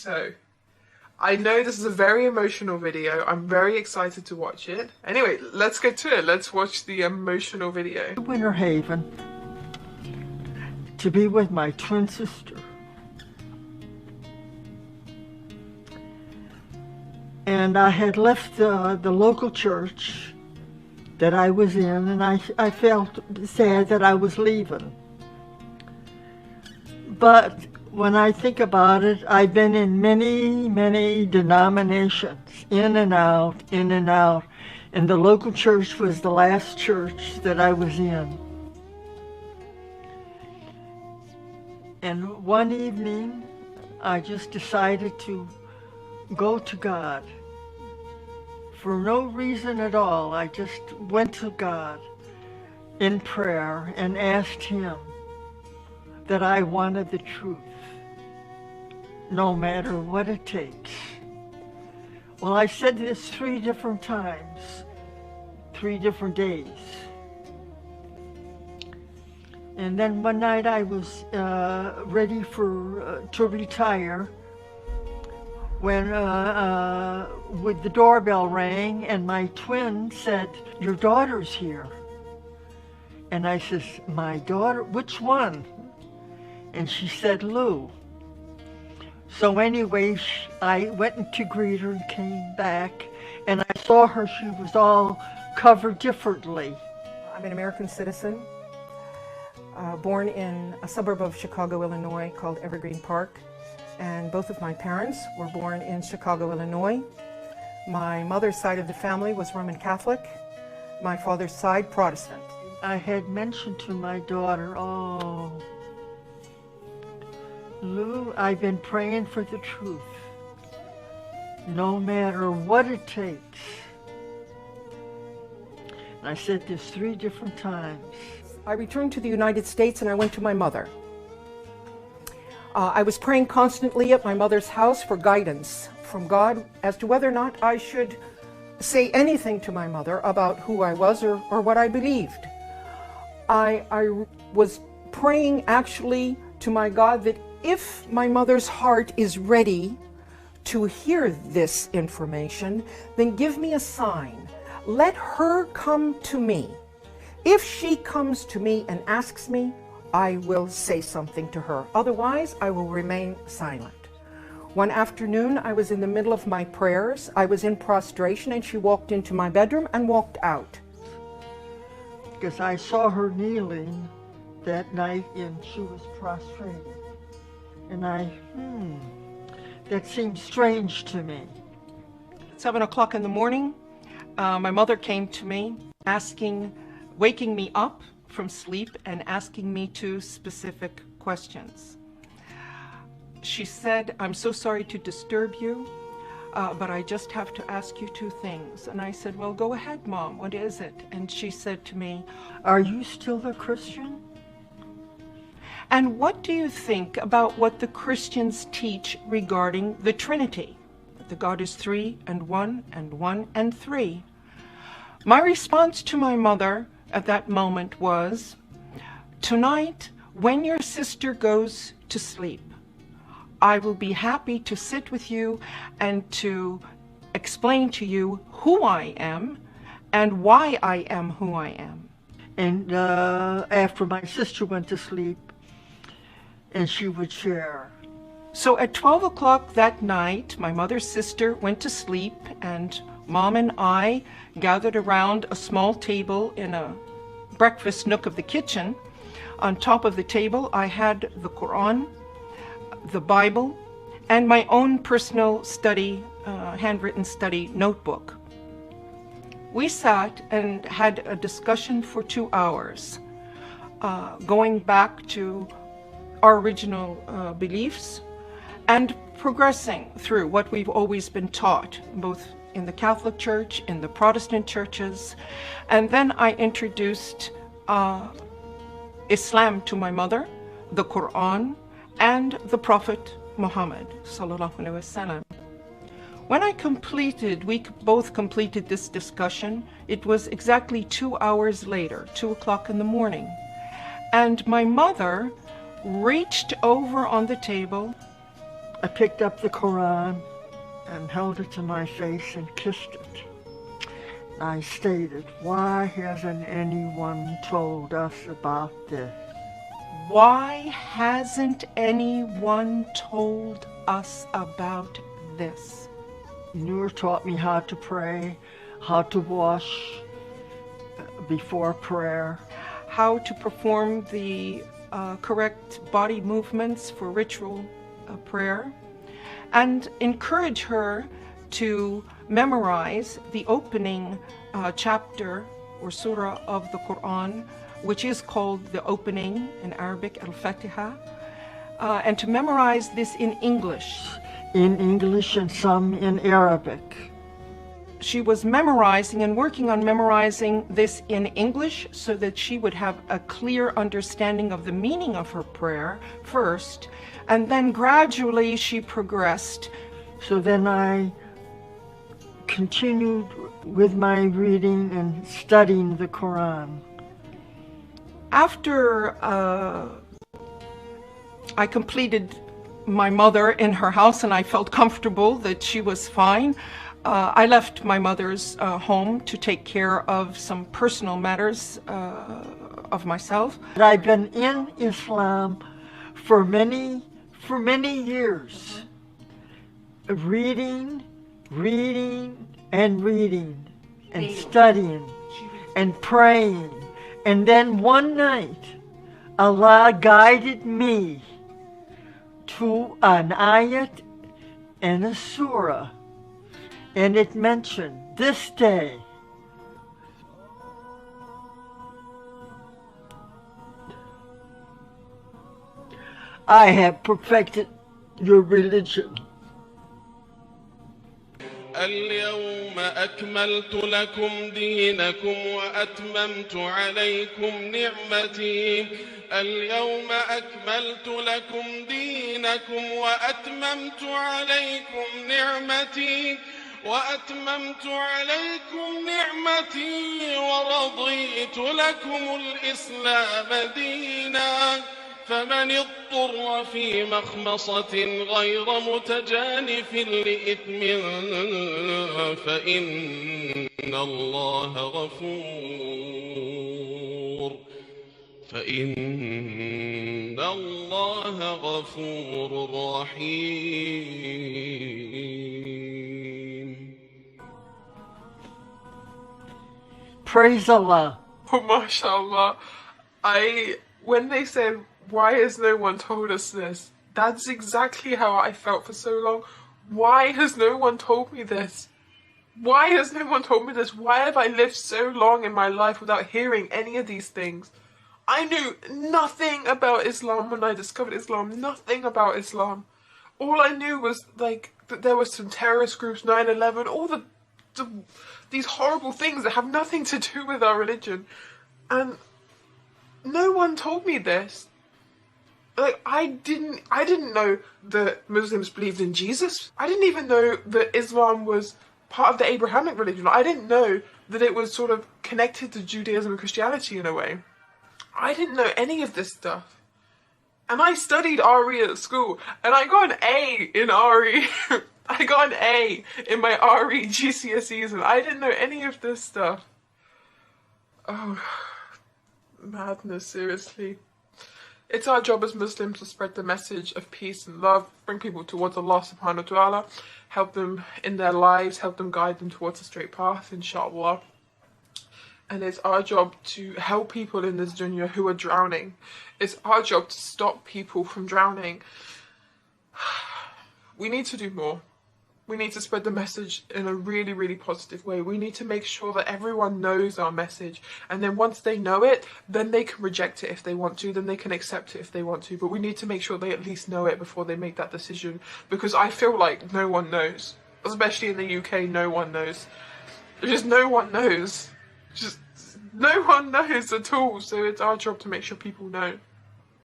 So, I know this is a very emotional video. I'm very excited to watch it. Anyway, let's get to it. Let's watch the emotional video. Winter Haven to be with my twin sister. And I had left the local church that I was in, and I felt sad that I was leaving. But when I think about it, I've been in many, many denominations, in and out, and the local church was the last church that I was in. And one evening, I just decided to go to God. For no reason at all, I just went to God in prayer and asked Him that I wanted the truth, no matter what it takes. Well, I said this 3 different times, 3 different days. And then one night I was ready to retire when with the doorbell rang and my twin said, "Your daughter's here." And I says, "My daughter? Which one?" And she said, "Lou." So anyway, I went to greet her and came back, and I saw her, she was all covered differently. I'm an American citizen, born in a suburb of Chicago, Illinois called Evergreen Park. And both of my parents were born in Chicago, Illinois. My mother's side of the family was Roman Catholic, my father's side Protestant. I had mentioned to my daughter, "Oh, Lou, I've been praying for the truth, no matter what it takes." And I said this 3 different times. I returned to the United States and I went to my mother. I was praying constantly at my mother's house for guidance from God as to whether or not I should say anything to my mother about who I was or what I believed. I was praying actually to my God that if my mother's heart is ready to hear this information, then give me a sign. Let her come to me. If she comes to me and asks me, I will say something to her. Otherwise, I will remain silent. One afternoon, I was in the middle of my prayers. I was in prostration, and she walked into my bedroom and walked out. Because I saw her kneeling that night, and she was prostrated. And that seemed strange to me. 7 o'clock in the morning, my mother came to me, waking me up from sleep and asking me 2 specific questions. She said, "I'm so sorry to disturb you, but I just have to ask you 2 things." And I said, "Well, go ahead, Mom, what is it?" And she said to me, "Are you still a Christian? And what do you think about what the Christians teach regarding the Trinity? That God is 3 and 1 and 1 and 3. My response to my mother at that moment was, "Tonight, when your sister goes to sleep, I will be happy to sit with you and to explain to you who I am and why I am who I am." And after my sister went to sleep, and she would share. So at 12 o'clock that night, my mother's sister went to sleep, and Mom and I gathered around a small table in a breakfast nook of the kitchen. On top of the table, I had the Quran, the Bible, and my own personal study, handwritten study notebook. We sat and had a discussion for 2 hours, going back to our original beliefs and progressing through what we've always been taught, both in the Catholic Church, in the Protestant churches. And then I introduced Islam to my mother, the Quran, and the Prophet Muhammad sallallahu alaihi wasallam. When we both completed this discussion, it was exactly 2 hours later, 2 o'clock in the morning. And my mother reached over on the table I picked up the Quran and held it to my face and kissed it. I stated, why hasn't anyone told us about this? Why hasn't anyone told us about this? Noor taught me how to pray, how to wash before prayer. How to perform the correct body movements for ritual prayer, and encourage her to memorize the opening chapter or surah of the Quran, which is called the opening in Arabic, Al-Fatiha, and to memorize this in English. In English and some in Arabic. She was memorizing and working on memorizing this in English so that she would have a clear understanding of the meaning of her prayer first, and then gradually she progressed. So then I continued with my reading and studying the Quran. After I completed my mother in her house and I felt comfortable that she was fine, I left my mother's home to take care of some personal matters of myself. I've been in Islam for many years, reading and studying and praying. And then one night, Allah guided me to an ayat and a surah. And it mentioned this day. I have perfected your religion. اليوم أكملت لكم دينكم وأتممت عليكم نعمتي. اليوم أكملت لكم دينكم وأتممت عليكم نعمتي ورضيت لكم الإسلام دينا. فمن اضطر في مخمصة غير متجانف لإثم فإن الله غفور رحيم. Praise Allah. Oh, mashallah. When they said, why has no one told us this? That's exactly how I felt for so long. Why has no one told me this? Why has no one told me this? Why have I lived so long in my life without hearing any of these things? I knew nothing about Islam when I discovered Islam. Nothing about Islam. All I knew was, like, that there were some terrorist groups, 9/11, all these horrible things that have nothing to do with our religion. And no one told me this. Like, I didn't know that Muslims believed in Jesus. I didn't even know that Islam was part of the Abrahamic religion. I didn't know that it was sort of connected to Judaism and Christianity in a way. I didn't know any of this stuff. And I studied RE at school, and I got an A in RE. I got an A in my RE GCSEs, and I didn't know any of this stuff. Oh, madness, seriously. It's our job as Muslims to spread the message of peace and love, bring people towards Allah subhanahu wa ta'ala, help them in their lives, help them guide them towards a straight path, inshallah. And it's our job to help people in this dunya who are drowning. It's our job to stop people from drowning. We need to do more. We need to spread the message in a really, really positive way. We need to make sure that everyone knows our message. And then once they know it, then they can reject it if they want to. Then they can accept it if they want to. But we need to make sure they at least know it before they make that decision. Because I feel like no one knows. Especially in the UK, no one knows. Just no one knows. Just no one knows at all. So it's our job to make sure people know.